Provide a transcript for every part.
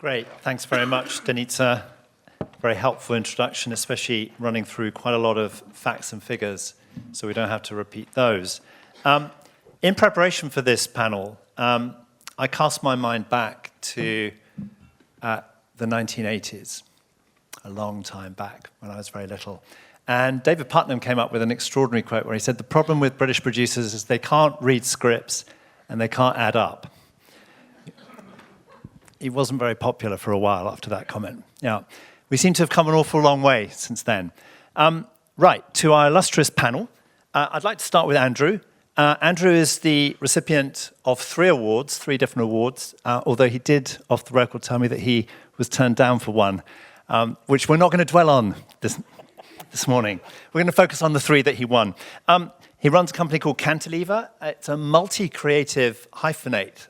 Great. Thanks very much, Denitsa. Very helpful introduction, especially running through quite a lot of facts and figures, so we don't have to repeat those. In preparation for this panel, I cast my mind back to the 1980s, a long time back when I was very little. And David Putnam came up with an extraordinary quote where he said, the problem with British producers is they can't read scripts and they can't add up. He wasn't very popular for a while after that comment. Yeah, we seem to have come an awful long way since then. Right, to our illustrious panel. I'd like to start with Andrew. Andrew is the recipient of 3 awards, 3 different awards, although he did, off the record, tell me that he was turned down for one, which we're not going to dwell on this morning. We're going to focus on the 3 that he won. He runs a company called Cantilever. It's a multi-creative hyphenate.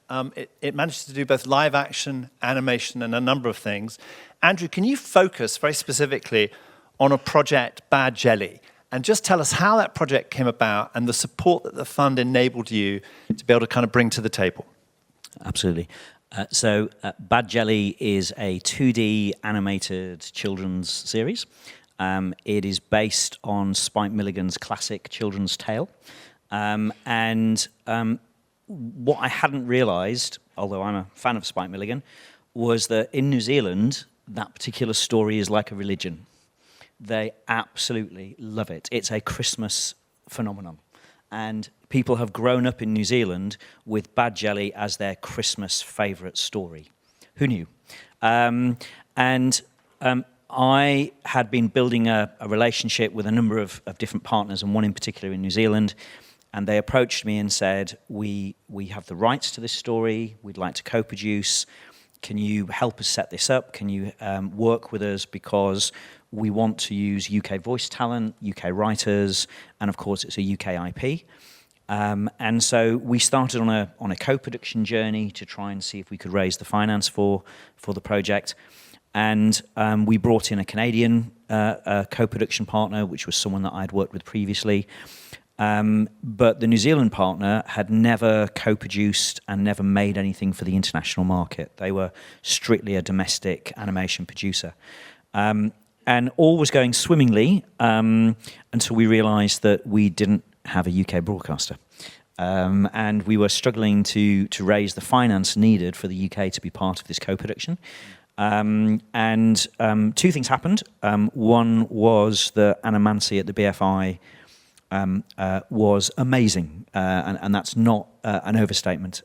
It manages to do both live action, animation, and a number of things. Andrew, can you focus very specifically on a project, Bad Jelly, and just tell us how that project came about and the support that the fund enabled you to be able to kind of bring to the table? Absolutely. So Bad Jelly is a 2D animated children's series. It is based on Spike Milligan's classic children's tale. What I hadn't realised, although I'm a fan of Spike Milligan, was that in New Zealand, that particular story is like a religion. They absolutely love it. It's a Christmas phenomenon. And people have grown up in New Zealand with Bad Jelly as their Christmas favourite story. Who knew? I had been building a relationship with a number of different partners, and one in particular in New Zealand, and they approached me and said, we have the rights to this story, we'd like to co-produce, can you help us set this up, can you work with us, because we want to use UK voice talent, UK writers, and of course it's a UK IP. And so we started on a co-production journey to try and see if we could raise the finance for the project. And we brought in a Canadian co-production partner, which was someone that I'd worked with previously. But the New Zealand partner had never co-produced and never made anything for the international market. They were strictly a domestic animation producer. And all was going swimmingly until we realised that we didn't have a UK broadcaster. And we were struggling to raise the finance needed for the UK to be part of this co-production. 2 things happened. One was that Animancy at the BFI was amazing, and that's not an overstatement.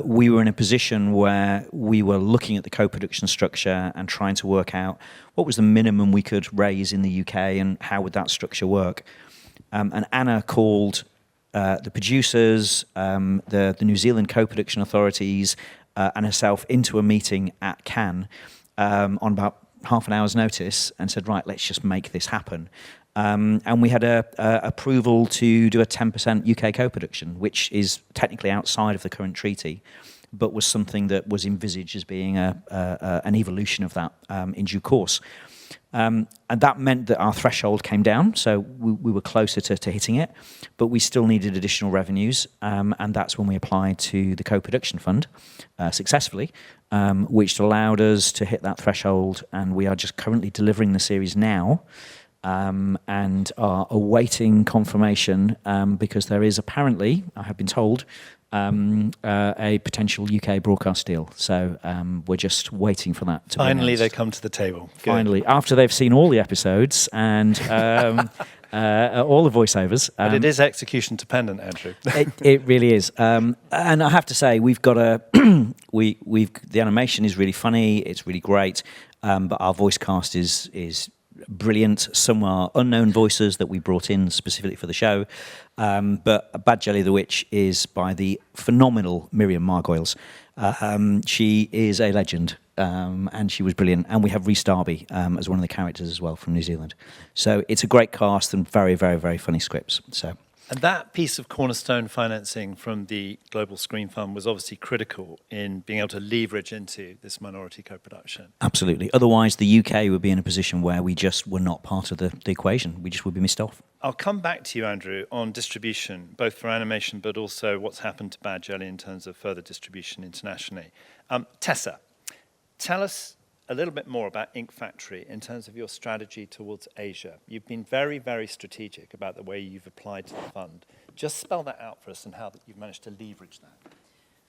We were in a position where we were looking at the co-production structure and trying to work out what was the minimum we could raise in the UK and how would that structure work. And Anna called the producers, the New Zealand co-production authorities, and herself into a meeting at Cannes on about half an hour's notice and said, right, let's just make this happen. And we had a approval to do a 10% UK co-production, which is technically outside of the current treaty, but was something that was envisaged as being an evolution of that in due course. And that meant that our threshold came down, so we were closer to hitting it, but we still needed additional revenues, and that's when we applied to the co-production fund successfully, which allowed us to hit that threshold, and we are just currently delivering the series now, and are awaiting confirmation, because there is apparently, I have been told, a potential UK broadcast deal. So we're just waiting for that to Finally, be they come to the table. Good. Finally, after they've seen all the episodes and all the voiceovers. But it is execution dependent, Andrew. It really is. And I have to say, we've got the animation is really funny. It's really great. But our voice cast is brilliant. Some are unknown voices that we brought in specifically for the show. But Bad Jelly the Witch is by the phenomenal Miriam Margoyles. She is a legend, and she was brilliant. And we have Rhys Darby as one of the characters as well from New Zealand. So it's a great cast and very, very, very funny scripts. So. And that piece of cornerstone financing from the Global Screen Fund was obviously critical in being able to leverage into this minority co-production. Absolutely. Otherwise, the UK would be in a position where we just were not part of the equation. We just would be missed off. I'll come back to you, Andrew, on distribution, both for animation but also what's happened to Bad Jelly in terms of further distribution internationally. Tessa, Tell us a little bit more about Ink Factory in terms of your strategy towards Asia. You've been very, very strategic about the way you've applied to the fund. Just spell that out for us and how that you've managed to leverage that.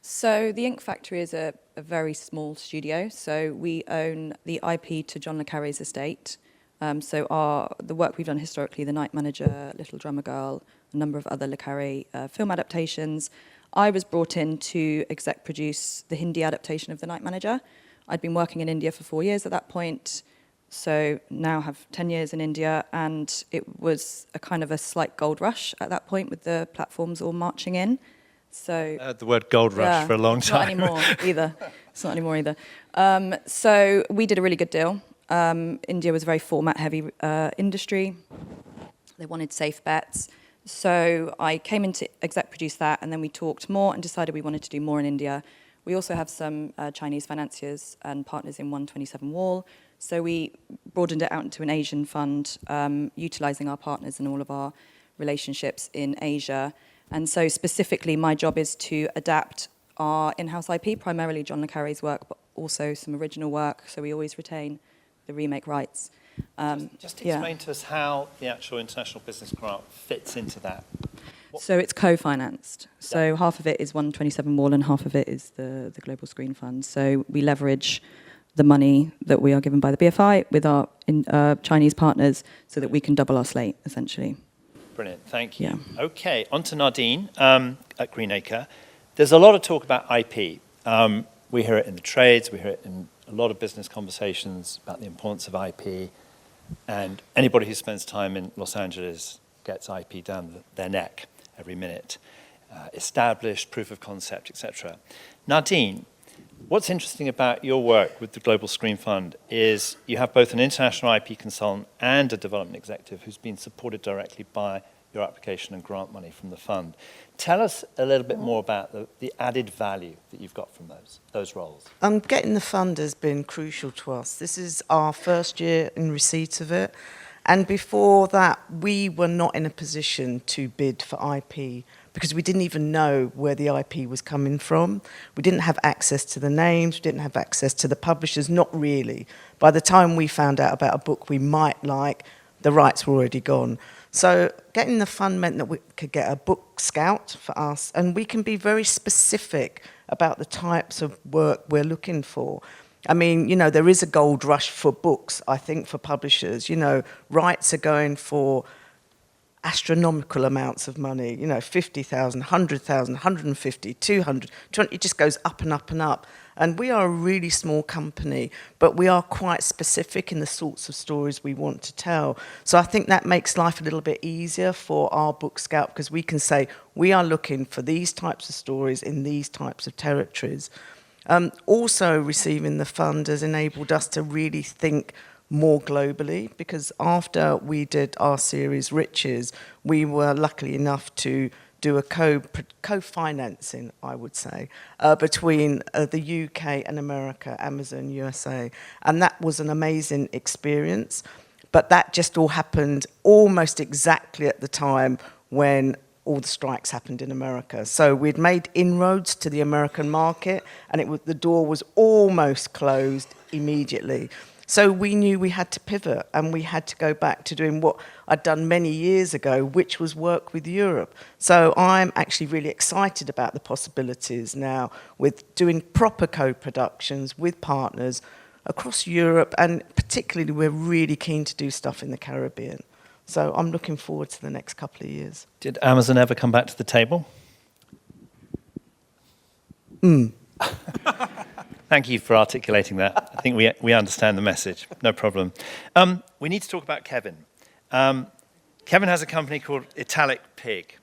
So the Ink Factory is a very small studio. So we own the IP to John le Carré's estate. The work we've done historically, The Night Manager, Little Drummer Girl, a number of other le Carré film adaptations. I was brought in to exec produce the Hindi adaptation of The Night Manager. I'd been working in India for 4 years at that point, so now have 10 years in India, and it was a kind of a slight gold rush at that point with the platforms all marching in. So I heard the word gold rush for a long time. Not anymore either. It's not anymore either. So we did a really good deal. India was a very format-heavy industry. They wanted safe bets. So I came in to exec produce that, and then we talked more and decided we wanted to do more in India. We also have some Chinese financiers and partners in 127 Wall. So we broadened it out into an Asian fund, utilising our partners and all of our relationships in Asia. And so specifically, my job is to adapt our in-house IP, primarily John le Carré's work, but also some original work. So we always retain the remake rights. Just explain to us how the actual international business grant fits into that. So it's co-financed. So half of it is 127 Wall and half of it is the Global Screen Fund. So we leverage the money that we are given by the BFI with our Chinese partners so that we can double our slate, essentially. Brilliant, thank you. Yeah. Okay, on to Nadine at Greenacre. There's a lot of talk about IP. We hear it in the trades, we hear it in a lot of business conversations about the importance of IP, and anybody who spends time in Los Angeles gets IP down their neck every minute. Established, proof of concept, etc. Nadine, what's interesting about your work with the Global Screen Fund is you have both an international IP consultant and a development executive who's been supported directly by your application and grant money from the fund. Tell us a little bit more about the added value that you've got from those roles. Getting the fund has been crucial to us. This is our first year in receipt of it. And before that, we were not in a position to bid for IP because we didn't even know where the IP was coming from. We didn't have access to the names, we didn't have access to the publishers, not really. By the time we found out about a book we might like, the rights were already gone. So getting the fund meant that we could get a book scout for us, and we can be very specific about the types of work we're looking for. I mean, you know, there is a gold rush for books, I think, for publishers. You know, rights are going for astronomical amounts of money, you know, 50,000, 100,000, 150, 200, 20, it just goes up and up and up. And we are a really small company, but we are quite specific in the sorts of stories we want to tell. So I think that makes life a little bit easier for our book scout because we can say, we are looking for these types of stories in these types of territories. Also, receiving the fund has enabled us to really think more globally because after we did our series Riches, we were lucky enough to do a co-financing, I would say, between the UK and America, Amazon USA. And that was an amazing experience. But that just all happened almost exactly at the time when all the strikes happened in America. So we'd made inroads to the American market, and the door was almost closed immediately. So we knew we had to pivot, and we had to go back to doing what I'd done many years ago, which was work with Europe. So I'm actually really excited about the possibilities now with doing proper co-productions with partners across Europe, and particularly we're really keen to do stuff in the Caribbean. So I'm looking forward to the next couple of years. Did Amazon ever come back to the table? Thank you for articulating that. I think we understand the message. No problem. We need to talk about Kevin. Kevin has a company called Italic Pig.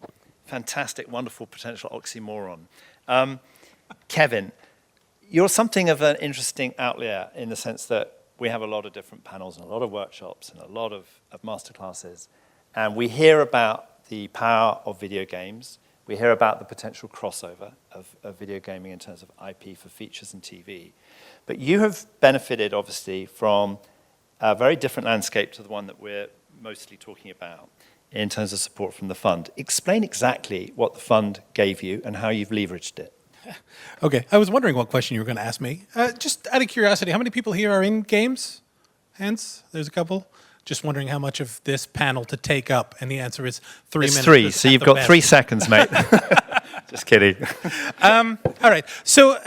Fantastic, wonderful, potential oxymoron. Kevin, you're something of an interesting outlier in the sense that we have a lot of different panels and a lot of workshops and a lot of masterclasses. And we hear about the power of video games. We hear about the potential crossover of video gaming in terms of IP for features and TV. But you have benefited, obviously, from a very different landscape to the one that we're mostly talking about in terms of support from the fund. Explain exactly what the fund gave you and how you've leveraged it. Okay, I was wondering what question you were going to ask me. Just out of curiosity, how many people here are in games? Hands? There's a couple. Just wondering how much of this panel to take up, and the answer is 3 It's minutes. 3, That's so at you've the got best. 3 seconds, mate. Just kidding. All right. So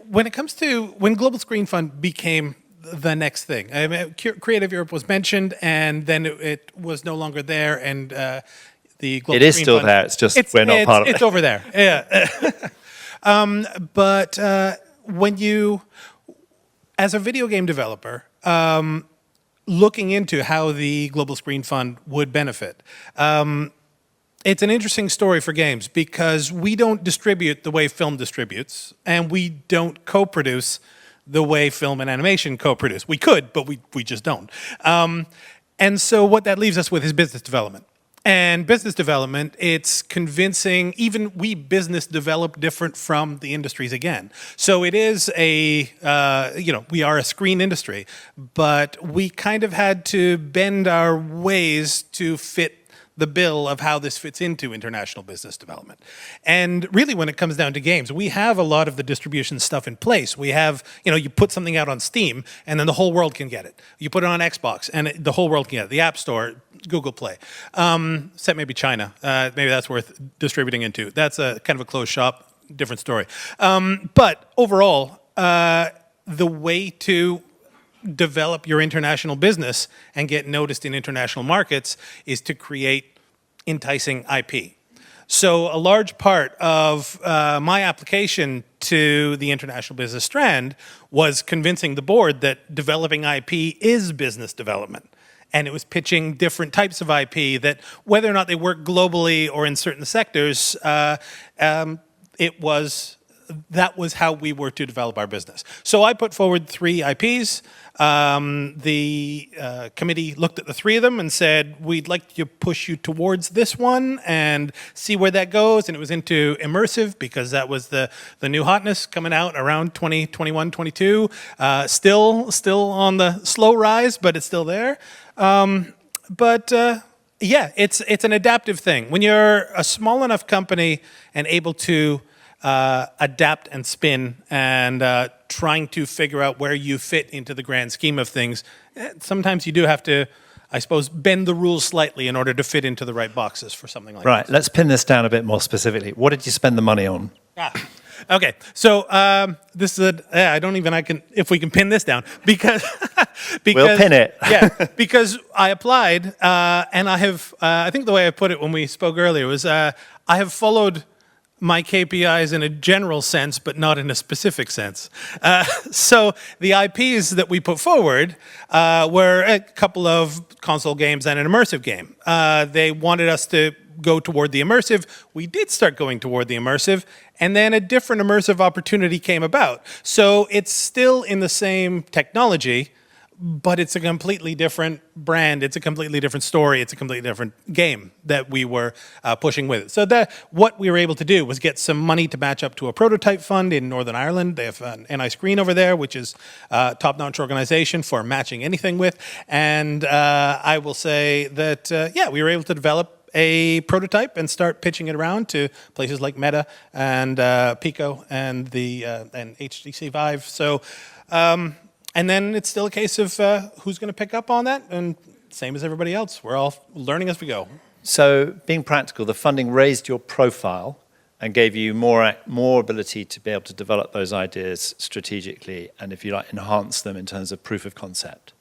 when it comes to when Global Screen Fund became the next thing, I mean, Creative Europe was mentioned, and then it was no longer there, and the Global It is Screen still Fund, there. It's just we're not part of it. It's over there. Yeah. But when you, as a video game developer, looking into how the Global Screen Fund would benefit. It's an interesting story for games because we don't distribute the way film distributes, and we don't co-produce the way film and animation co-produce. We could, but we just don't. And so what that leaves us with is business development. And business development, it's convincing, even we business develop different from the industries again. So it is we are a screen industry, but we kind of had to bend our ways to fit the bill of how this fits into international business development. And really when it comes down to games, we have a lot of the distribution stuff in place. We have, you put something out on Steam and then the whole world can get it. You put it on Xbox and the whole world can get it. The App Store, Google Play. Except maybe China. Maybe that's worth distributing into. That's a kind of a closed shop, different story. But overall, the way to develop your international business and get noticed in international markets is to create enticing IP. So a large part of my application to the international business strand was convincing the board that developing IP is business development. And it was pitching different types of IP that, whether or not they work globally or in certain sectors, that was how we were to develop our business. So I put forward 3 IPs. The committee looked at the 3 of them and said, we'd like to push you towards this one and see where that goes. And it was into immersive because that was the new hotness coming out around 2021, 22. Still on the slow rise, but it's still there. Yeah, it's an adaptive thing. When you're a small enough company and able to adapt and spin and trying to figure out where you fit into the grand scheme of things, sometimes you do have to, I suppose, bend the rules slightly in order to fit into the right boxes for something like Right, this. let's pin this down a bit more specifically. What did you spend the money on? Okay, so this is if we can pin this down, because We'll pin it. Yeah, because I applied, and I have, I think the way I put it when we spoke earlier was, I have followed my KPIs in a general sense, but not in a specific sense. So the IPs that we put forward were a couple of console games and an immersive game. They wanted us to go toward the immersive. We did start going toward the immersive, and then a different immersive opportunity came about. So it's still in the same technology, but it's a completely different brand. It's a completely different story. It's a completely different game that we were pushing with it. So what we were able to do was get some money to match up to a prototype fund in Northern Ireland. They have an NI Screen over there, which is a top-notch organization for matching anything with. And I will say that, we were able to develop a prototype and start pitching it around to places like Meta and Pico and and HTC Vive. So. And then it's still a case of who's going to pick up on that, and same as everybody else. We're all learning as we go. So, being practical, the funding raised your profile and gave you more ability to be able to develop those ideas strategically and, if you like, enhance them in terms of proof of concept.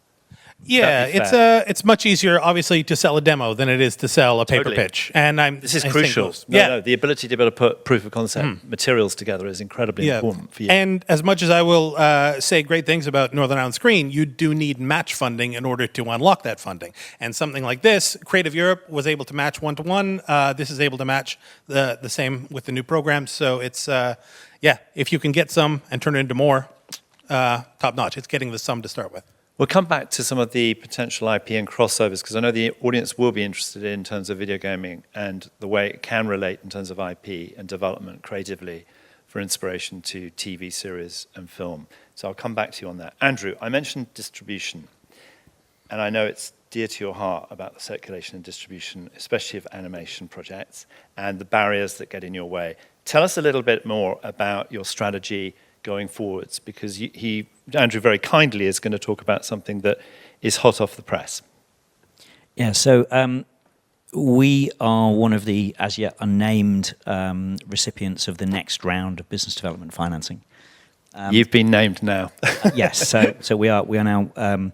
Yeah, it's much easier, obviously, to sell a demo than it is to sell a paper Totally. pitch. And This is crucial. No, the ability to be able to put proof of concept materials together is incredibly important for you. And as much as I will say great things about Northern Ireland Screen, you do need match funding in order to unlock that funding. And something like this, Creative Europe was able to match 1-to-1. This is able to match the same with the new program. So it's, if you can get some and turn it into more, top notch. It's getting the sum to start with. We'll come back to some of the potential IP and crossovers because I know the audience will be interested in terms of video gaming and the way it can relate in terms of IP and development creatively for inspiration to TV series and film. So I'll come back to you on that. Andrew, I mentioned distribution, and I know it's dear to your heart about the circulation and distribution, especially of animation projects, and the barriers that get in your way. tell us a little bit more about your strategy going forwards, because Andrew very kindly is going to talk about something that is hot off the press. Yeah, so we are one of the as yet unnamed recipients of the next round of business development financing. You've been named now. Yes, so we are now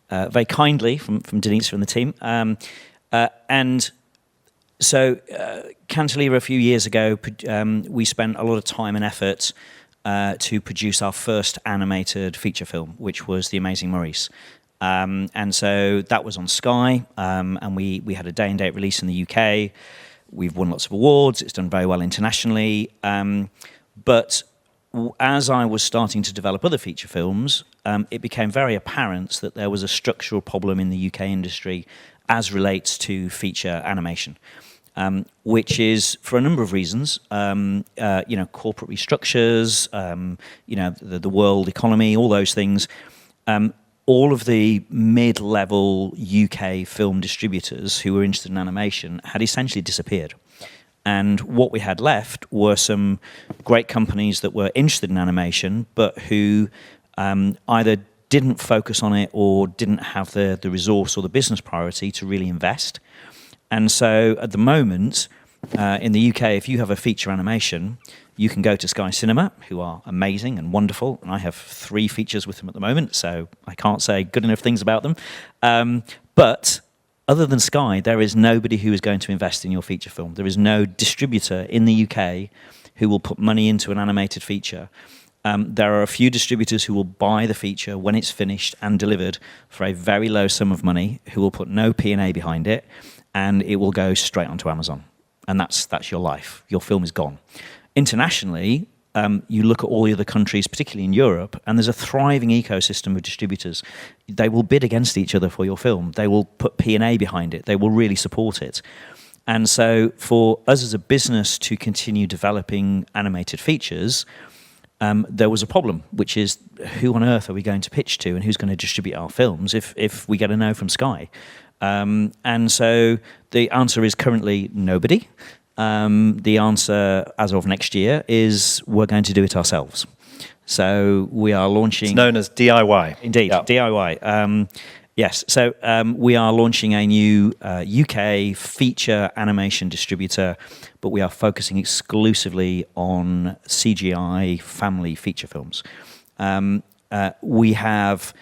very kindly from Denise and the team, and so Cantilever a few years ago, we spent a lot of time and effort to produce our first animated feature film, which was The Amazing Maurice. And so that was on Sky, and we had a day-and-date release in the UK. We've won lots of awards. It's done very well internationally. But as I was starting to develop other feature films, it became very apparent that there was a structural problem in the UK industry as relates to feature animation. Which is for a number of reasons, corporate restructures, the world economy, all those things. All of the mid-level UK film distributors who were interested in animation had essentially disappeared. And what we had left were some great companies that were interested in animation, but who either didn't focus on it or didn't have the resource or the business priority to really invest. And so at the moment, in the UK, if you have a feature animation, you can go to Sky Cinema, who are amazing and wonderful, and I have 3 features with them at the moment, so I can't say good enough things about them. But other than Sky, there is nobody who is going to invest in your feature film. There is no distributor in the UK who will put money into an animated feature. There are a few distributors who will buy the feature when it's finished and delivered for a very low sum of money, who will put no P&A behind it, and it will go straight onto Amazon. And that's your life. Your film is gone. Internationally, you look at all the other countries, particularly in Europe, and there's a thriving ecosystem of distributors. They will bid against each other for your film. They will put P&A behind it. They will really support it. And so for us as a business to continue developing animated features, there was a problem, which is who on earth are we going to pitch to and who's going to distribute our films if we get a no from Sky? And so the answer is currently nobody. The answer as of next year is we're going to do it ourselves. So we are launching... It's known as DIY. Indeed, yeah. DIY. Yes, so we are launching a new UK feature animation distributor, but we are focusing exclusively on CGI family feature films. We have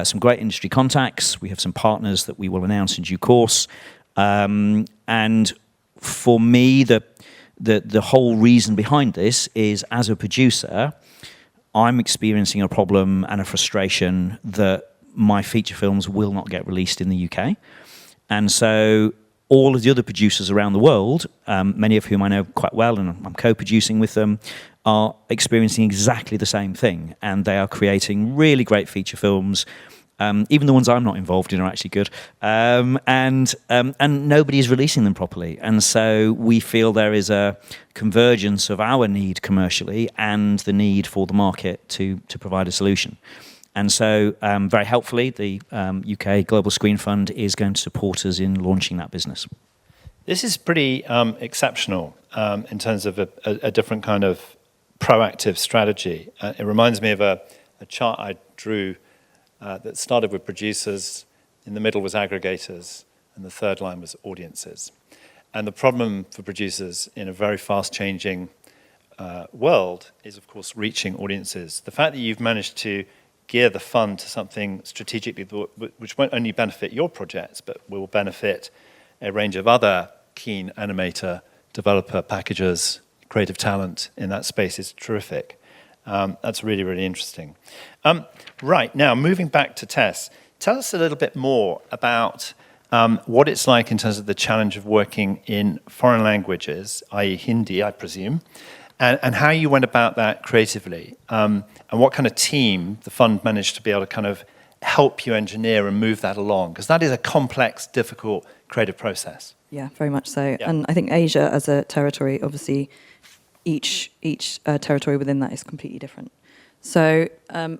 some great industry contacts. We have some partners that we will announce in due course. And for me, the whole reason behind this is, as a producer, I'm experiencing a problem and a frustration that my feature films will not get released in the UK. And so all of the other producers around the world, many of whom I know quite well and I'm co-producing with them, are experiencing exactly the same thing. And they are creating really great feature films. Even the ones I'm not involved in are actually good. And nobody is releasing them properly. And so we feel there is a convergence of our need commercially and the need for the market to provide a solution. And so, very helpfully, the UK Global Screen Fund is going to support us in launching that business. This is pretty exceptional in terms of a different kind of proactive strategy. It reminds me of a chart I drew that started with producers, in the middle was aggregators, and the third line was audiences. And the problem for producers in a very fast-changing world is, of course, reaching audiences. The fact that you've managed to gear the fund to something strategically which won't only benefit your projects, but will benefit a range of other keen animator, developer, packagers, creative talent in that space is terrific. That's really, really interesting. Right, now moving back to Tess, tell us a little bit more about what it's like in terms of the challenge of working in foreign languages, i.e. Hindi, I presume, and how you went about that creatively, and what kind of team the fund managed to be able to kind of help you engineer and move that along, because that is a complex, difficult creative process. Yeah, very much so. Yeah. And I think Asia as a territory, obviously, each territory within that is completely different. So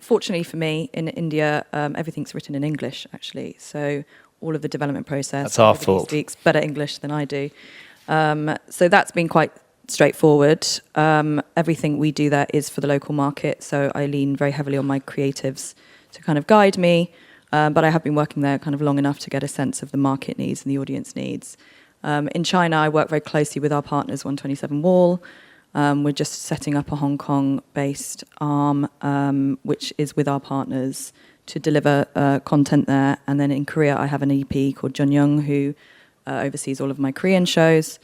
fortunately for me, in India, everything's written in English, actually. So all of the development process... That's our fault. Speaks better English than I do. So that's been quite straightforward. Everything we do there is for the local market, so I lean very heavily on my creatives to kind of guide me. But I have been working there kind of long enough to get a sense of the market needs and the audience needs. In China, I work very closely with our partners, 127 Wall. We're just setting up a Hong Kong-based arm, which is with our partners to deliver content there. And then in Korea, I have an EP called Jun Young, who oversees all of my Korean shows.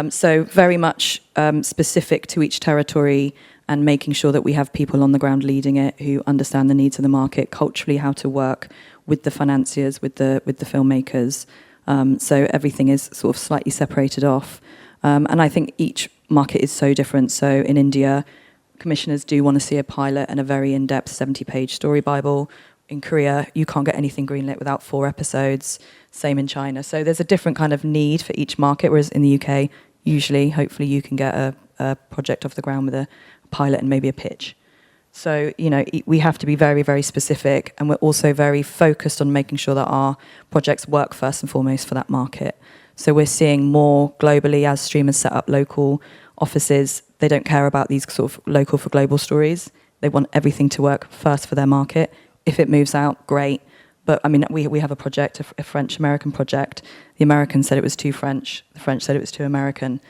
So very much specific to each territory and making sure that we have people on the ground leading it who understand the needs of the market, culturally how to work with the financiers, with the filmmakers. So everything is sort of slightly separated off. And I think each market is so different. So in India, commissioners do want to see a pilot and a very in-depth 70-page story Bible. In Korea, you can't get anything greenlit without 4 episodes. Same in China. So there's a different kind of need for each market, whereas in the UK, usually, hopefully, you can get a project off the ground with a pilot and maybe a pitch. So, we have to be very, very specific, and we're also very focused on making sure that our projects work first and foremost for that market. So we're seeing more globally as streamers set up local offices. They don't care about these sort of local for global stories. They want everything to work first for their market. If it moves out, great. But, we have a project, a French-American project. The Americans said it was too French. The French said it was too American.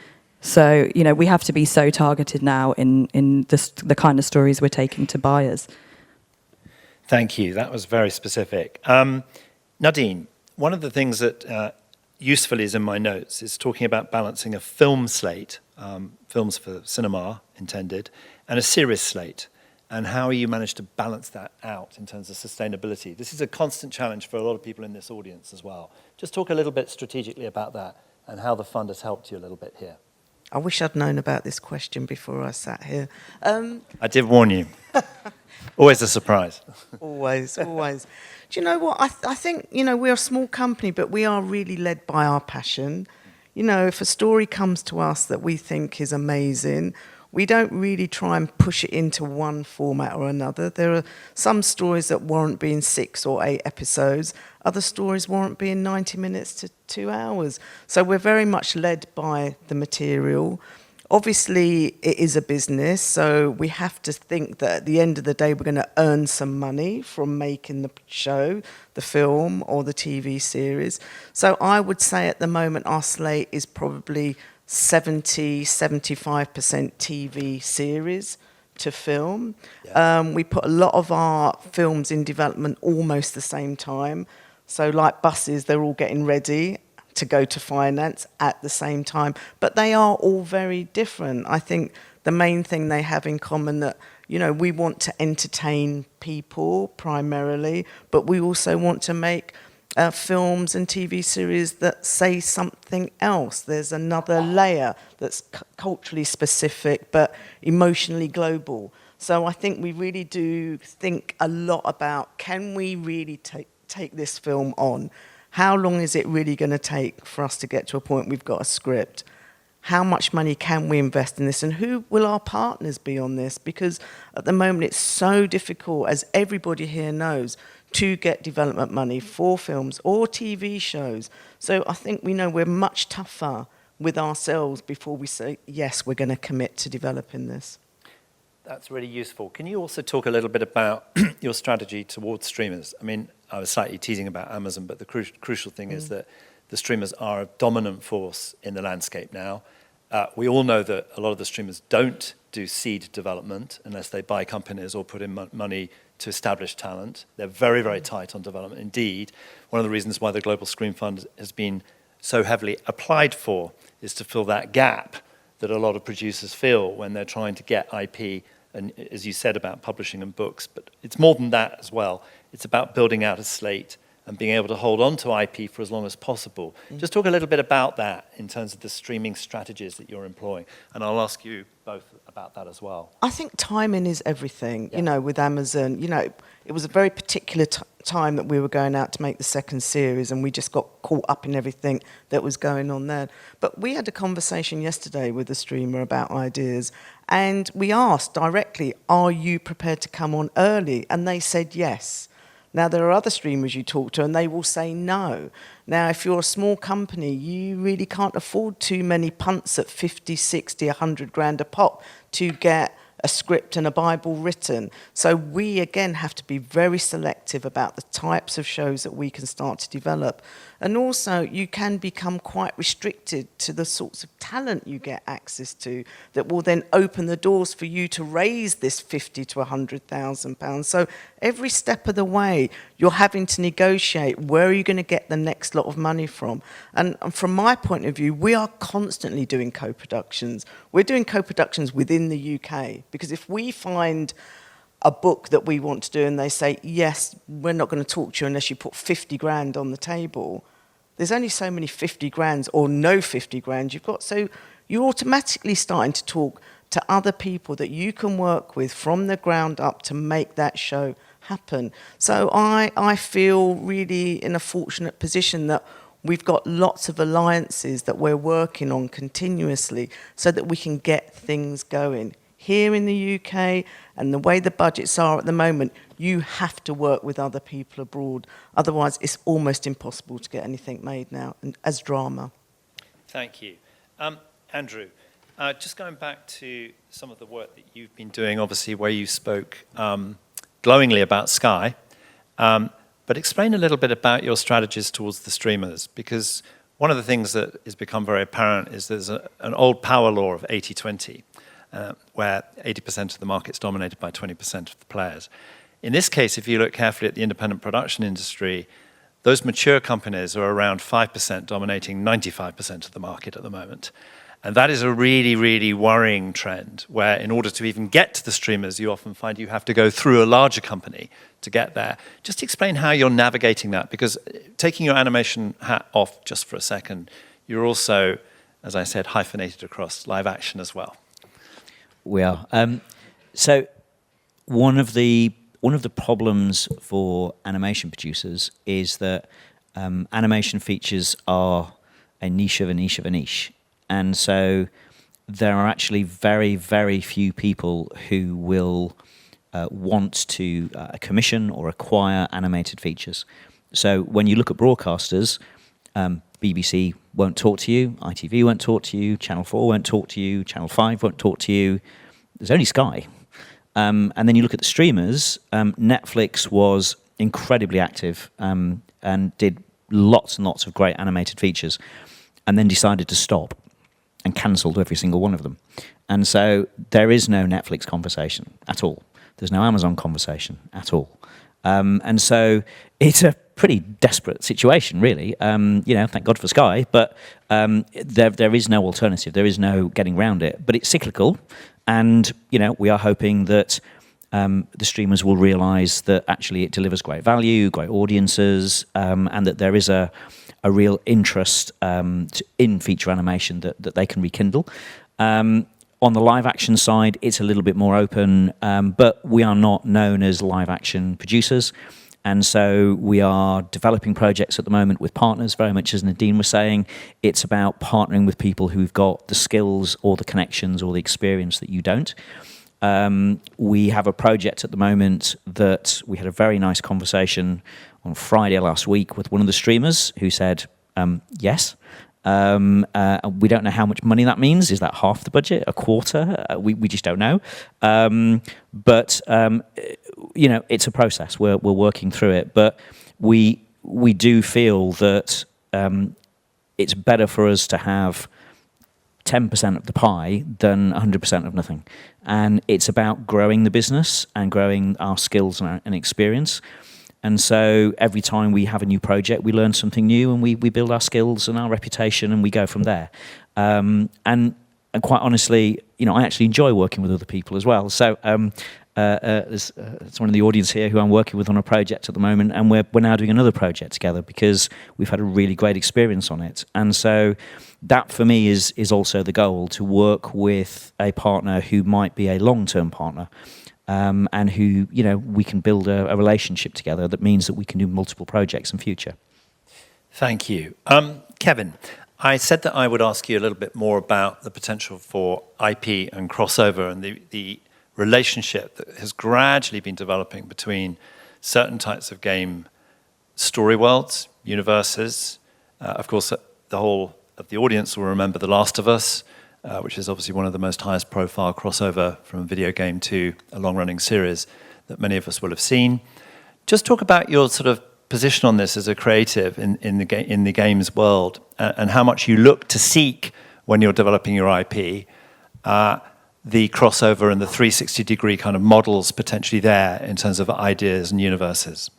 So, we have to be so targeted now in the kind of stories we're taking to buyers. Thank you. That was very specific. Nadine, one of the things that usefully is in my notes is talking about balancing a film slate, films for cinema intended, and a series slate, and how you manage to balance that out in terms of sustainability. This is a constant challenge for a lot of people in this audience as well. Just talk a little bit strategically about that and how the fund has helped you a little bit here. I wish I'd known about this question before I sat here. I did warn you. Always a surprise. Always. Do you know what? I think, we're a small company, but we are really led by our passion. If a story comes to us that we think is amazing, we don't really try and push it into one format or another. There are some stories that warrant being 6 or 8 episodes. Other stories warrant being 90 minutes to 2 hours. So we're very much led by the material. Obviously, it is a business, so we have to think that at the end of the day, we're going to earn some money from making the show, the film, or the TV series. So I would say at the moment, our slate is probably 75% TV series to film. Yeah. We put a lot of our films in development almost the same time. So like buses, they're all getting ready to go to finance at the same time. But they are all very different. I think the main thing they have in common that, we want to entertain people primarily, but we also want to make films and TV series that say something else. There's another layer that's culturally specific but emotionally global. So I think we really do think a lot about, can we really take this film on? How long is it really going to take for us to get to a point we've got a script? How much money can we invest in this? And who will our partners be on this? Because at the moment it's so difficult, as everybody here knows, to get development money for films or TV shows. So I think we know we're much tougher with ourselves before we say, yes, we're going to commit to developing this. That's really useful. Can you also talk a little bit about your strategy towards streamers? I was slightly teasing about Amazon, but the crucial thing is that the streamers are a dominant force in the landscape now. We all know that a lot of the streamers don't do seed development unless they buy companies or put in money to establish talent. They're very, very tight on development. Indeed, one of the reasons why the Global Screen Fund has been so heavily applied for is to fill that gap that a lot of producers feel when they're trying to get IP, and as you said about publishing and books, but it's more than that as well. It's about building out a slate and being able to hold on to IP for as long as possible. Just talk a little bit about that in terms of the streaming strategies that you're employing. And I'll ask you both about that as well. I think timing is everything, with Amazon. It was a very particular time that we were going out to make the second series, and we just got caught up in everything that was going on there. But we had a conversation yesterday with the streamer about ideas, and we asked directly, are you prepared to come on early? And they said yes. Now, there are other streamers you talk to and they will say no. Now, if you're a small company, you really can't afford too many punts at 50, 60, 100 grand a pop to get a script and a Bible written. So we, again, have to be very selective about the types of shows that we can start to develop. And also, you can become quite restricted to the sorts of talent you get access to that will then open the doors for you to raise this 50 to 100,000 pounds. So every step of the way, you're having to negotiate where are you going to get the next lot of money from. And from my point of view, we are constantly doing co-productions. We're doing co-productions within the UK, because if we find a book that we want to do and they say, yes, we're not going to talk to you unless you put 50 grand on the table, there's only so many 50 grands or no 50 grand you've got. So you're automatically starting to talk to other people that you can work with from the ground up to make that show happen. So I feel really in a fortunate position that we've got lots of alliances that we're working on continuously so that we can get things going. Here in the UK, and the way the budgets are at the moment, you have to work with other people abroad. Otherwise, it's almost impossible to get anything made now as drama. Thank you. Andrew, just going back to some of the work that you've been doing, obviously, where you spoke glowingly about Sky, but explain a little bit about your strategies towards the streamers, because one of the things that has become very apparent is there's an old power law of 80-20. Where 80% of the market's dominated by 20% of the players. In this case, if you look carefully at the independent production industry, those mature companies are around 5% dominating 95% of the market at the moment. And that is a really, really worrying trend, where in order to even get to the streamers, you often find you have to go through a larger company to get there. Just explain how you're navigating that, because taking your animation hat off just for a second, you're also, as I said, hyphenated across live action as well. We are. So one of the problems for animation producers is that animation features are a niche of a niche of a niche. And so there are actually very, very few people who will want to commission or acquire animated features. So when you look at broadcasters, BBC won't talk to you, ITV won't talk to you, Channel 4 won't talk to you, Channel 5 won't talk to you. There's only Sky. And then you look at the streamers, Netflix was incredibly active and did lots and lots of great animated features, and then decided to stop and cancelled every single one of them. And so there is no Netflix conversation at all. There's no Amazon conversation at all. And so it's a pretty desperate situation, really. Thank God for Sky, but there is no alternative. There is no getting around it. But it's cyclical, and we are hoping that the streamers will realise that actually it delivers great value, great audiences, and that there is a real interest in feature animation that they can rekindle. On the live action side, it's a little bit more open, but we are not known as live action producers. And so we are developing projects at the moment with partners, very much as Nadine was saying. It's about partnering with people who've got the skills or the connections or the experience that you don't. We have a project at the moment that we had a very nice conversation on Friday last week with one of the streamers who said, yes. We don't know how much money that means. Is that half the budget, a quarter? We just don't know. But it's a process. We're working through it. But we do feel that it's better for us to have 10% of the pie than 100% of nothing. And it's about growing the business and growing our skills and experience. And so every time we have a new project, we learn something new, and we build our skills and our reputation, and we go from there. And quite honestly, I actually enjoy working with other people as well. So there's someone in the audience here who I'm working with on a project at the moment, and we're now doing another project together because we've had a really great experience on it. And so that for me is also the goal, to work with a partner who might be a long-term partner. And who, we can build a relationship together that means that we can do multiple projects in future. Thank you. Kevin, I said that I would ask you a little bit more about the potential for IP and crossover and the relationship that has gradually been developing between certain types of game story worlds, universes. Of course, the whole of the audience will remember The Last of Us, which is obviously one of the most highest profile crossover from a video game to a long-running series that many of us will have seen. Just talk about your sort of position on this as a creative in the games world, and how much you look to seek when you're developing your IP, the crossover and the 360-degree kind of models potentially there in terms of ideas and universes.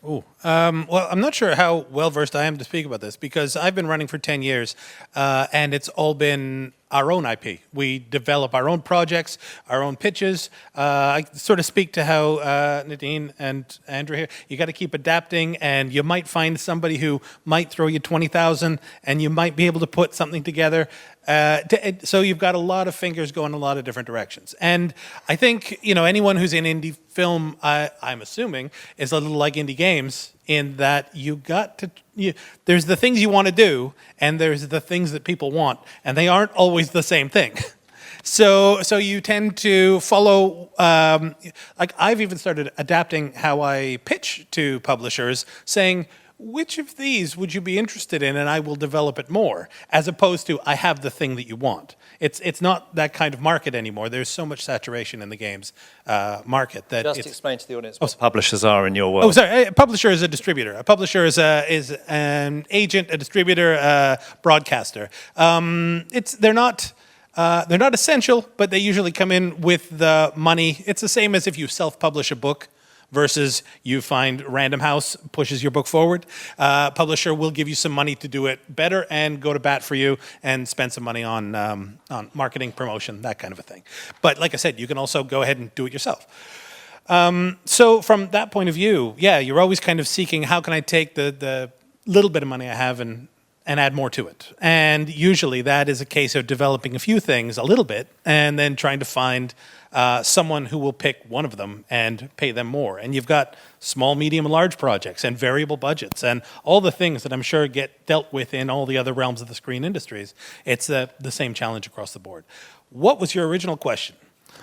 Well, I'm not sure how well-versed I am to speak about this, because I've been running for 10 years, and it's all been our own IP. We develop our own projects, our own pitches. I sort of speak to how Nadine and Andrew here, you got to keep adapting, and you might find somebody who might throw you 20,000, and you might be able to put something together. So you've got a lot of fingers going a lot of different directions. And I think, anyone who's in indie film, I'm assuming, is a little like indie games, in that there's the things you want to do, and there's the things that people want, and they aren't always the same thing. So you tend to follow, like I've even started adapting how I pitch to publishers, saying, which of these would you be interested in, and I will develop it more, as opposed to I have the thing that you want. It's not that kind of market anymore. There's so much saturation in the games market that Just explain to the audience what publishers are in your world. Oh, sorry. A publisher is a distributor. A publisher is an agent, a distributor, a broadcaster. They're not essential, but they usually come in with the money. It's the same as if you self-publish a book versus you find Random House pushes your book forward. Publisher will give you some money to do it better and go to bat for you and spend some money on marketing, promotion, that kind of a thing. But like I said, you can also go ahead and do it yourself. So from that point of view, yeah, you're always kind of seeking, how can I take the little bit of money I have and add more to it? And usually that is a case of developing a few things a little bit and then trying to find someone who will pick one of them and pay them more. And you've got small, medium, and large projects and variable budgets and all the things that I'm sure get dealt with in all the other realms of the screen industries. It's the same challenge across the board. What was your original question?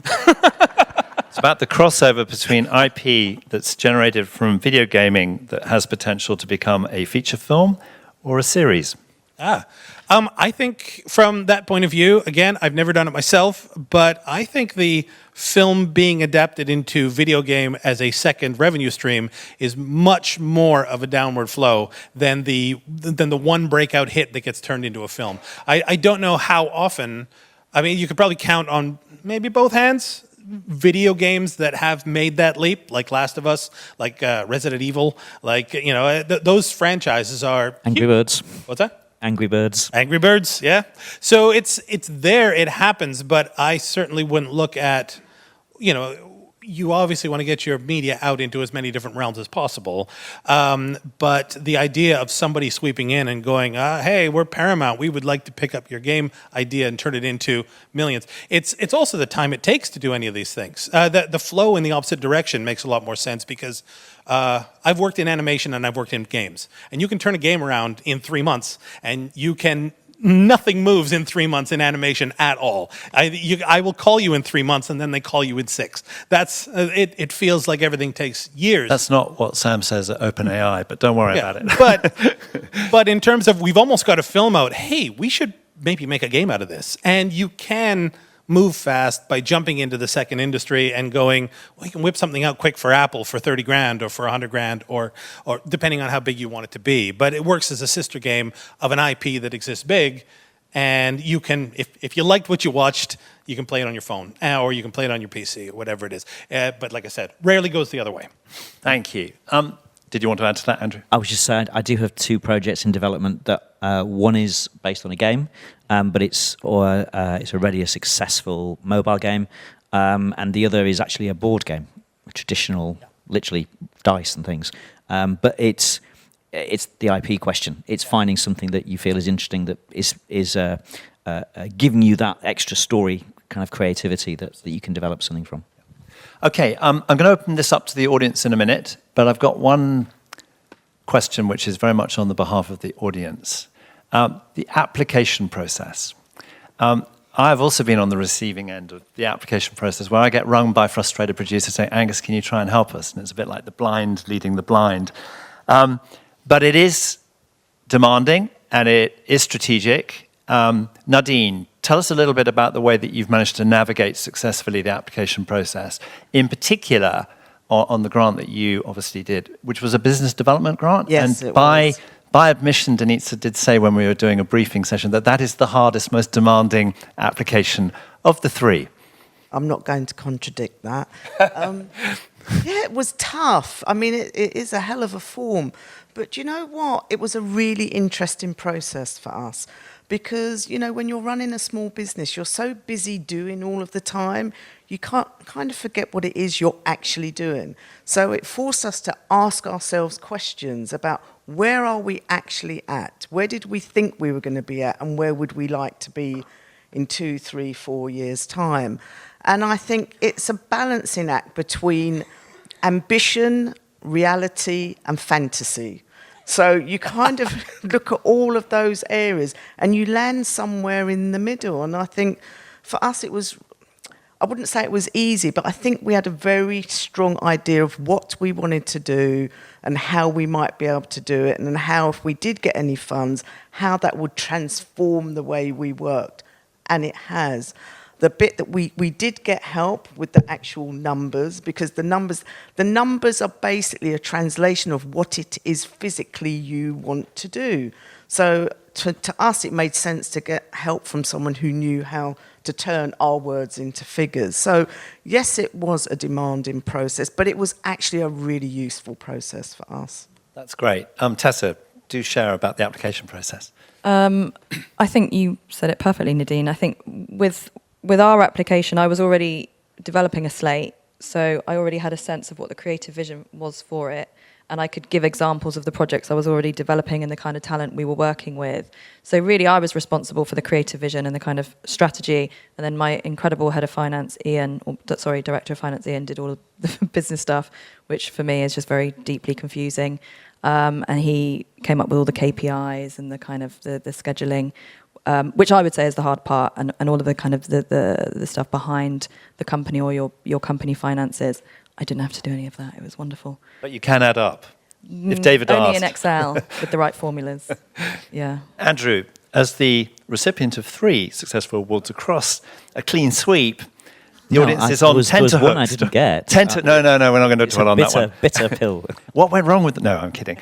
It's about the crossover between IP that's generated from video gaming that has potential to become a feature film or a series. I think from that point of view, again, I've never done it myself, but I think the film being adapted into video game as a second revenue stream is much more of a downward flow than the one breakout hit that gets turned into a film. I don't know how often, you could probably count on maybe both hands video games that have made that leap, like Last of Us, like Resident Evil, like, those franchises are... Angry Birds. What's that? Angry Birds. Angry Birds, yeah. So it's there, it happens, but I certainly wouldn't look at, you obviously want to get your media out into as many different realms as possible. But the idea of somebody sweeping in and going, hey, we're Paramount, we would like to pick up your game idea and turn it into millions. It's also the time it takes to do any of these things. The flow in the opposite direction makes a lot more sense, because I've worked in animation and I've worked in games. And you can turn a game around in 3 months, and nothing moves in 3 months in animation at all. I will call you in 3 months, and then they call you in 6. That's it feels like everything takes years. That's not what Sam says at OpenAI, but don't worry about it. But in terms of, we've almost got a film out, hey, we should maybe make a game out of this. And you can move fast by jumping into the second industry and going, well, you can whip something out quick for Apple for 30 grand or for 100 grand or depending on how big you want it to be. But it works as a sister game of an IP that exists big, and you can, if you liked what you watched, you can play it on your phone or you can play it on your PC or whatever it is. But like I said, rarely goes the other way. Thank you. Did you want to add to that, Andrew? I was just saying, I do have 2 projects in development. That one is based on a game, but it's already a successful mobile game, and the other is actually a board game, a traditional, literally dice and things. But it's the IP question. It's finding something that you feel is interesting, that is giving you that extra story kind of creativity that you can develop something from. Okay, I'm going to open this up to the audience in a minute, but I've got one question which is very much on the behalf of the audience. The application process. I've also been on the receiving end of the application process where I get rung by frustrated producers saying, Angus, can you try and help us? And it's a bit like the blind leading the blind. But it is demanding and it is strategic. Nadine, tell us a little bit about the way that you've managed to navigate successfully the application process, in particular on the grant that you obviously did, which was a business development grant. Yes, and it was. By admission, Denise did say when we were doing a briefing session that is the hardest, most demanding application of the three. I'm not going to contradict that. Yeah, it was tough. I mean, it is a hell of a form. But you know what? It was a really interesting process for us. Because, you know, when you're running a small business, you're so busy doing all of the time, you can't kind of forget what it is you're actually doing. So it forced us to ask ourselves questions about where are we actually at? Where did we think we were going to be at? And where would we like to be in 2, 3, 4 years' time? And I think it's a balancing act between ambition, reality, and fantasy. So you kind of look at all of those areas and you land somewhere in the middle. And I think for us it was, I wouldn't say it was easy, but I think we had a very strong idea of what we wanted to do and how we might be able to do it, and how, if we did get any funds, how that would transform the way we worked. And it has. The bit that we did get help with the actual numbers, because the numbers are basically a translation of what it is physically you want to do. So to us, it made sense to get help from someone who knew how to turn our words into figures. So yes, it was a demanding process, but it was actually a really useful process for us. That's great. Tessa, do share about the application process. I think you said it perfectly, Nadine. I think with our application, I was already developing a slate, so I already had a sense of what the creative vision was for it, and I could give examples of the projects I was already developing and the kind of talent we were working with. So really, I was responsible for the creative vision and the kind of strategy, and then my incredible head of finance, director of finance, Ian, did all of the business stuff, which for me is just very deeply confusing. And he came up with all the KPIs and the kind of the scheduling, which I would say is the hard part, and all of the kind of the stuff behind the company or your company finances. I didn't have to do any of that. It was wonderful. But you can add up. If David Only asked. in Excel with the right formulas. Yeah. Andrew, as the recipient of 3 successful awards across a clean sweep, the audience is on tenterhooks. There was one I didn't get. No, we're not going to dwell on that one. Bitter pill. What went wrong with... No, I'm kidding.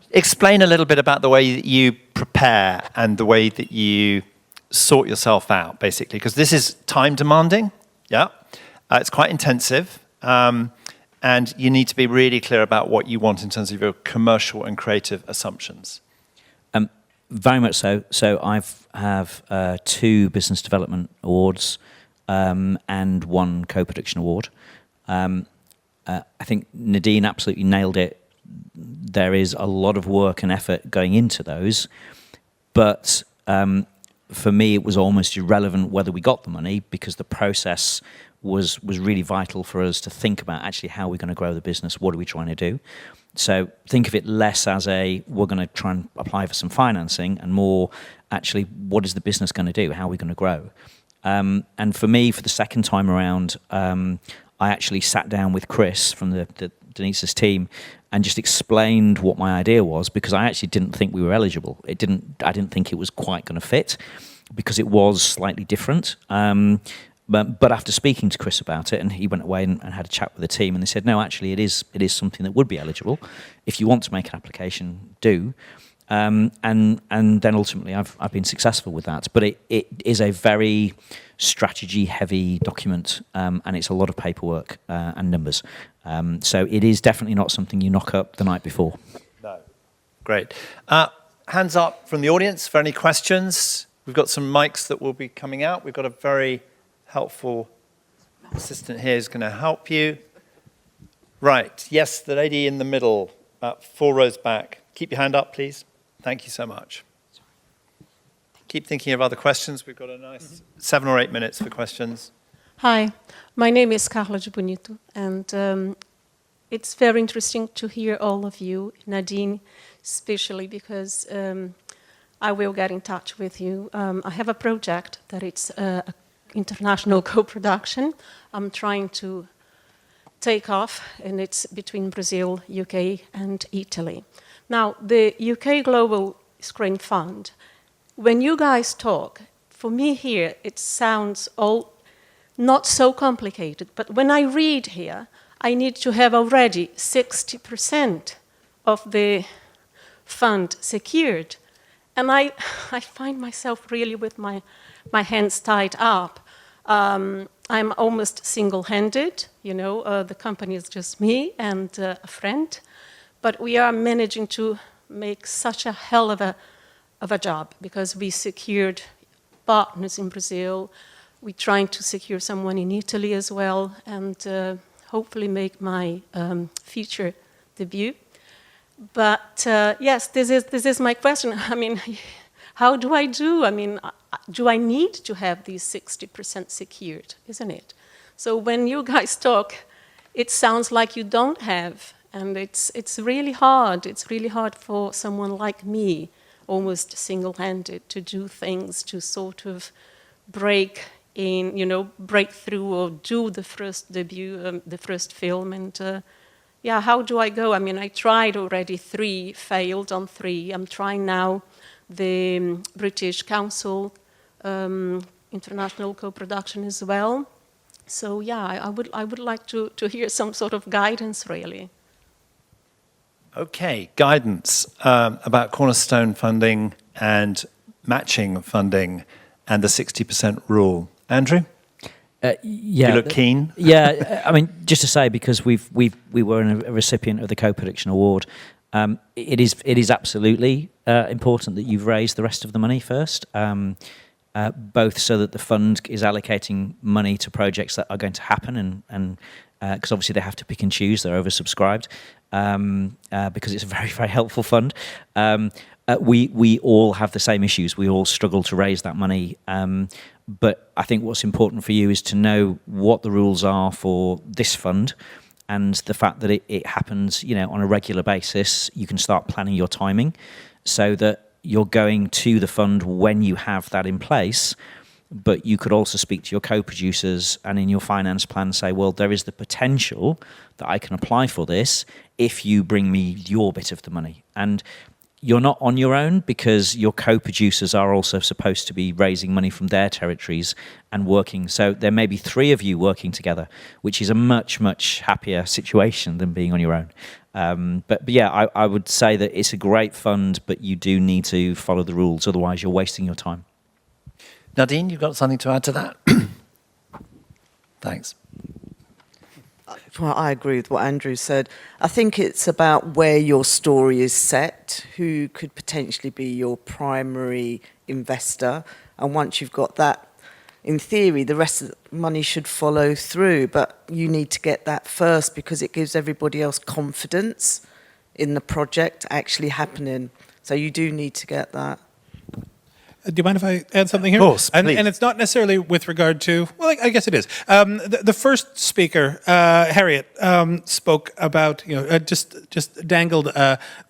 Explain a little bit about the way that you prepare and the way that you sort yourself out, basically, because this is time demanding. Yeah. It's quite intensive. And you need to be really clear about what you want in terms of your commercial and creative assumptions. Very much so. So I have 2 business development awards and 1 co-production award. I think Nadine absolutely nailed it. There is a lot of work and effort going into those, but for me it was almost irrelevant whether we got the money, because the process was really vital for us to think about actually how we're going to grow the business, what are we trying to do. So think of it less as we're going to try and apply for some financing, and more actually what is the business going to do, how are we going to grow. And for me, for the second time around, I actually sat down with Chris from the Denise's team and just explained what my idea was, because I actually didn't think we were eligible. I didn't think it was quite going to fit, because it was slightly different. But after speaking to Chris about it, and he went away and had a chat with the team, and they said, no, actually it is something that would be eligible. If you want to make an application, do. And then ultimately I've been successful with that. But it is a very strategy-heavy document, and it's a lot of paperwork and numbers. So it is definitely not something you knock up the night before. No. Great. Hands up from the audience for any questions. We've got some mics that will be coming out. We've got a very helpful assistant here who's going to help you. Right. Yes, the lady in the middle, about 4 rows back. Keep your hand up, please. Thank you so much. Keep thinking of other questions. We've got a nice 7 or 8 minutes for questions. Hi, my name is Carla de Bonito, and it's very interesting to hear all of you, Nadine especially, because I will get in touch with you. I have a project that it's international co-production. I'm trying to take off, and it's between Brazil, UK, and Italy. Now, the UK Global Screen Fund, when you guys talk, for me here, it sounds all not so complicated, but when I read here, I need to have already 60% of the fund secured. And I find myself really with my hands tied up. I'm almost single-handed, the company is just me and a friend, but we are managing to make such a hell of a job because we secured partners in Brazil, we're trying to secure someone in Italy as well, and hopefully make my future debut. But yes, this is my question. I mean, how do I do? I mean, do I need to have these 60% secured, isn't it? So when you guys talk, it sounds like you don't have, and it's really hard. It's really hard for someone like me, almost single-handed, to do things, to sort of break through or do the first debut, the first film, and yeah, how do I go? I mean, I tried already 3, failed on 3. I'm trying now the British Council international co-production as well. So yeah, I would like to hear some sort of guidance, really. Okay, guidance about cornerstone funding and matching funding and the 60% rule. Andrew? Yeah, you look keen. Yeah, I mean, just to say, because we were a recipient of the co-production award, it is absolutely important that you've raised the rest of the money first, both so that the fund is allocating money to projects that are going to happen, and because obviously they have to pick and choose, they're oversubscribed, because it's a very, very helpful fund. We all have the same issues. We all struggle to raise that money. But I think what's important for you is to know what the rules are for this fund, and the fact that it happens, on a regular basis. You can start planning your timing so that you're going to the fund when you have that in place. But you could also speak to your co-producers and in your finance plan say, well, there is the potential that I can apply for this if you bring me your bit of the money. And you're not on your own, because your co-producers are also supposed to be raising money from their territories and working. So there may be 3 of you working together, which is a much, much happier situation than being on your own. But yeah, I would say that it's a great fund, but you do need to follow the rules. Otherwise, you're wasting your time. Nadine, you've got something to add to that? Thanks. Well, I agree with what Andrew said. I think it's about where your story is set, who could potentially be your primary investor. And once you've got that, in theory, the rest of the money should follow through. But you need to get that first, because it gives everybody else confidence in the project actually happening. So you do need to get that. Do you mind if I add something here? Of course, and please. it's not necessarily with regard to, well, I guess it is. The first speaker, Harriet, spoke about, just dangled,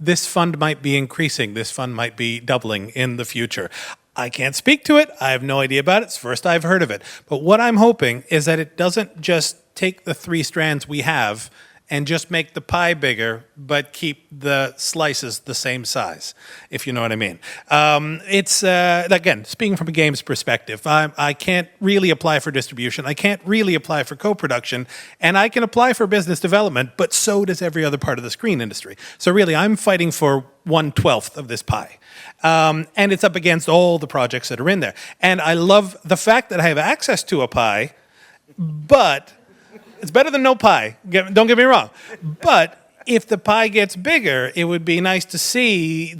this fund might be increasing, this fund might be doubling in the future. I can't speak to it. I have no idea about it. It's the first I've heard of it. But what I'm hoping is that it doesn't just take the 3 strands we have and just make the pie bigger, but keep the slices the same size, if you know what I mean. It's, again, speaking from a games perspective, I can't really apply for distribution, I can't really apply for co-production, and I can apply for business development, but so does every other part of the screen industry. So really, I'm fighting for 1/12 of this pie. And it's up against all the projects that are in there. And I love the fact that I have access to a pie, but it's better than no pie, don't get me wrong. But if the pie gets bigger, it would be nice to see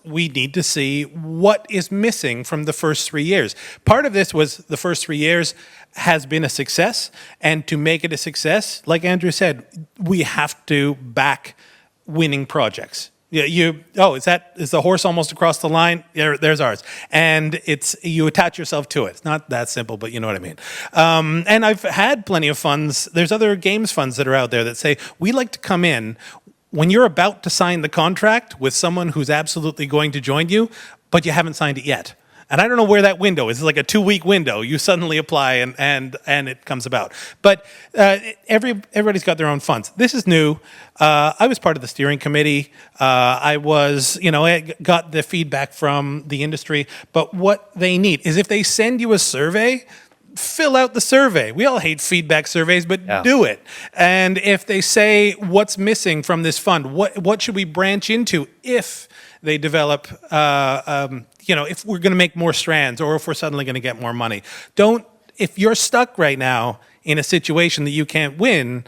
we need to see what is missing from the first 3 years. Part of this was the first 3 years has been a success, and to make it a success, like Andrew said, we have to back winning projects. Yeah, is the horse almost across the line? Yeah, there's ours. And you attach yourself to it. It's not that simple, but you know what I mean. And I've had plenty of funds. There's other games funds that are out there that say, we like to come in when you're about to sign the contract with someone who's absolutely going to join you, but you haven't signed it yet. And I don't know where that window is. It's like a 2-week window. You suddenly apply and it comes about. But everybody's got their own funds. This is new. I was part of the steering committee. I got the feedback from the industry. But what they need is if they send you a survey, fill out the survey. We all hate feedback surveys, but do it. And if they say, what's missing from this fund? What should we branch into if they develop, if we're going to make more strands or if we're suddenly going to get more money. If you're stuck right now in a situation that you can't win,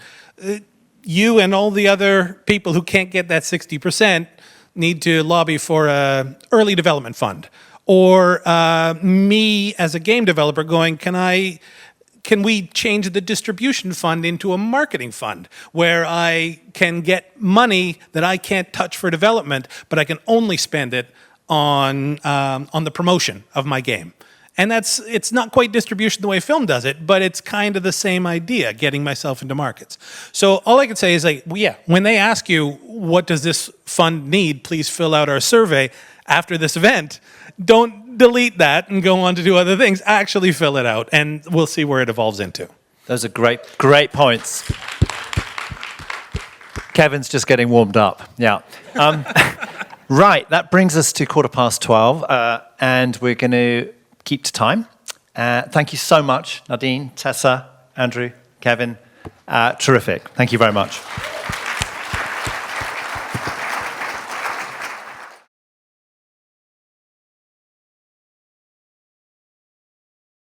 you and all the other people who can't get that 60% need to lobby for an early development fund. Or me as a game developer going, can we change the distribution fund into a marketing fund where I can get money that I can't touch for development, but I can only spend it on the promotion of my game? And it's not quite distribution the way film does it, but it's kind of the same idea, getting myself into markets. So all I can say is when they ask you, what does this fund need, please fill out our survey after this event. Don't delete that and go on to do other things. Actually fill it out, and we'll see where it evolves into. Those are great points. Kevin's just getting warmed up. Yeah. Right, that brings us to 12:15, and we're going to keep to time. Thank you so much, Nadine, Tessa, Andrew, Kevin. Terrific. Thank you very much.